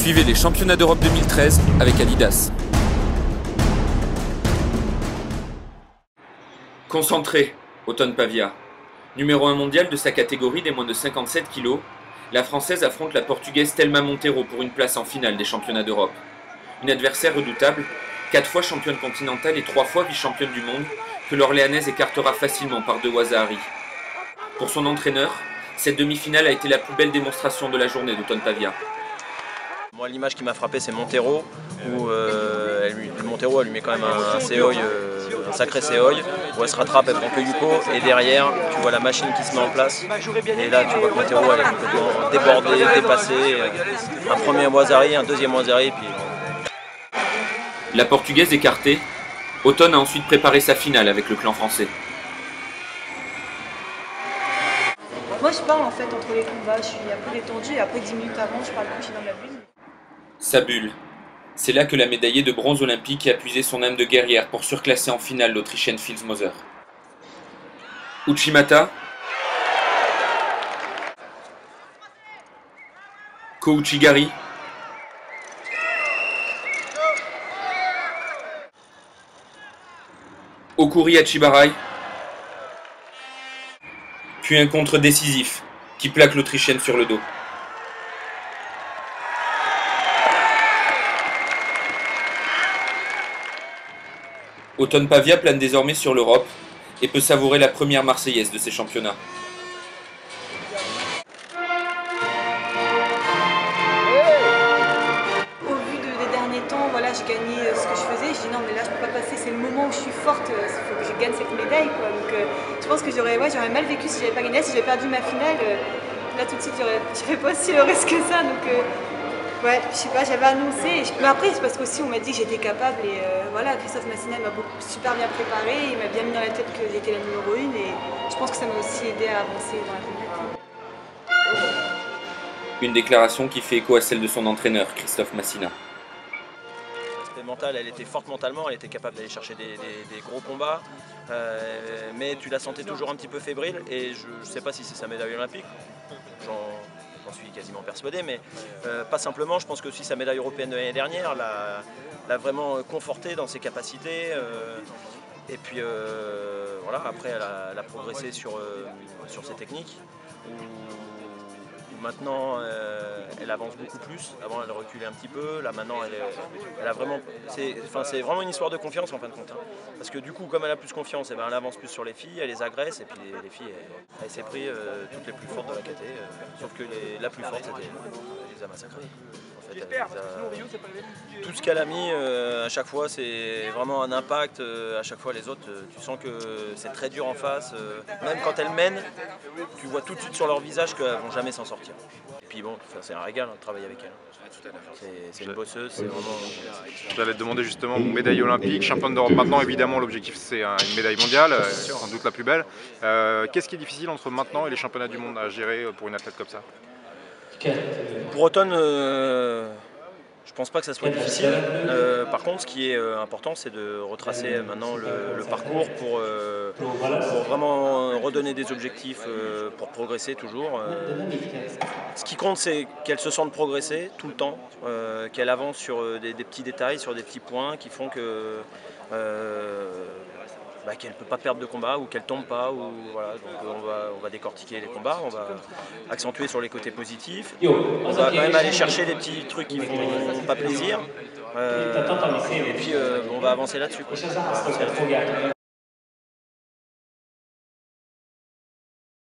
Suivez les championnats d'Europe 2013 avec Adidas. Concentré, Othon Pavia. Numéro 1 mondial de sa catégorie des moins de 57 kg, la Française affronte la Portugaise Thelma Monteiro pour une place en finale des championnats d'Europe. Une adversaire redoutable, 4 fois championne continentale et 3 fois vice-championne du monde, que l'Orléanaise écartera facilement par Dewaza Hari. Pour son entraîneur, cette demi-finale a été la plus belle démonstration de la journée d'Othon Pavia. Moi, l'image qui m'a frappé, c'est Monteiro, où Monteiro elle lui met quand même un seoi, un sacré seoi, où elle se rattrape, elle prend que Yuko, et derrière, tu vois la machine qui se met en place. Et là, tu vois que Monteiro, elle est complètement débordée, dépassée. Un premier Wazari, un deuxième Wazari, puis... La Portugaise écartée, Othon a ensuite préparé sa finale avec le clan français. Moi, je parle en fait entre les combats, je suis un peu détendue et après 10 minutes avant, je parle plus, je suis dans ma bulle. Sa bulle. C'est là que la médaillée de bronze olympique a puisé son âme de guerrière pour surclasser en finale l'Autrichienne Fils Moser. Uchimata, Ko Uchigari, Okuri Hachibarai, puis un contre décisif qui plaque l'Autrichienne sur le dos. Othon Pavia plane désormais sur l'Europe et peut savourer la première Marseillaise de ces championnats. Au vu des derniers temps, voilà, j'ai gagné ce que je faisais. Je dis non, mais là je peux pas passer, c'est le moment où je suis forte, il faut que je gagne cette médaille, quoi. Donc je pense que j'aurais mal vécu si j'avais pas gagné. Si j'avais perdu ma finale, là tout de suite j'aurais pas aussi heureux que ça. Donc ouais, je sais pas, j'avais annoncé. Mais après, c'est parce qu'aussi on m'a dit que j'étais capable et voilà, Christophe Massinal m'a super bien préparé, il m'a bien mis dans la tête que j'étais la numéro 1 et je pense que ça m'a aussi aidé à avancer dans la compétition. Une déclaration qui fait écho à celle de son entraîneur, Christophe Massina. L'aspect mental, elle était forte mentalement, elle était capable d'aller chercher des gros combats, mais tu la sentais toujours un petit peu fébrile et je ne sais pas si c'est sa médaille olympique. J'en suis quasiment persuadé, mais pas simplement, je pense que aussi sa médaille européenne de l'année dernière l'a vraiment confortée dans ses capacités. Et puis voilà, après elle a progressé sur ses techniques, où maintenant elle avance beaucoup plus. Avant elle reculait un petit peu, là maintenant elle a vraiment... C'est vraiment une histoire de confiance en fin de compte. Hein. Parce que du coup, comme elle a plus confiance, et ben, elle avance plus sur les filles, elle les agresse, et puis les filles, elle s'est pris toutes les plus fortes de la KT, sauf que la plus forte, elle les a massacrées. En fait, tout ce qu'elle a mis, à chaque fois, c'est vraiment un impact. À chaque fois, les autres, tu sens que c'est très dur en face. Même quand elles mènent, tu vois tout de suite sur leur visage qu'elles ne vont jamais s'en sortir. Et puis bon, c'est un régal de travailler avec elle. C'est une bosseuse, c'est vraiment... J'allais te demander justement, médaille olympique, championne d'Europe maintenant, évidemment l'objectif c'est une médaille mondiale, sans doute la plus belle. Qu'est-ce qui est difficile entre maintenant et les championnats du monde à gérer pour une athlète comme ça? Pour Othon, je pense pas que ça soit difficile. Par contre, ce qui est important, c'est de retracer maintenant le parcours pour vraiment redonner des objectifs pour progresser toujours. Ce qui compte, c'est qu'elle se sente progresser tout le temps, qu'elle avance sur des petits détails, sur des petits points qui font que qu'elle ne peut pas perdre de combat ou qu'elle ne tombe pas. Voilà. Donc on va décortiquer les combats, on va accentuer sur les côtés positifs. On va quand même aller chercher des petits trucs qui ne font pas plaisir. Et puis on va avancer là-dessus.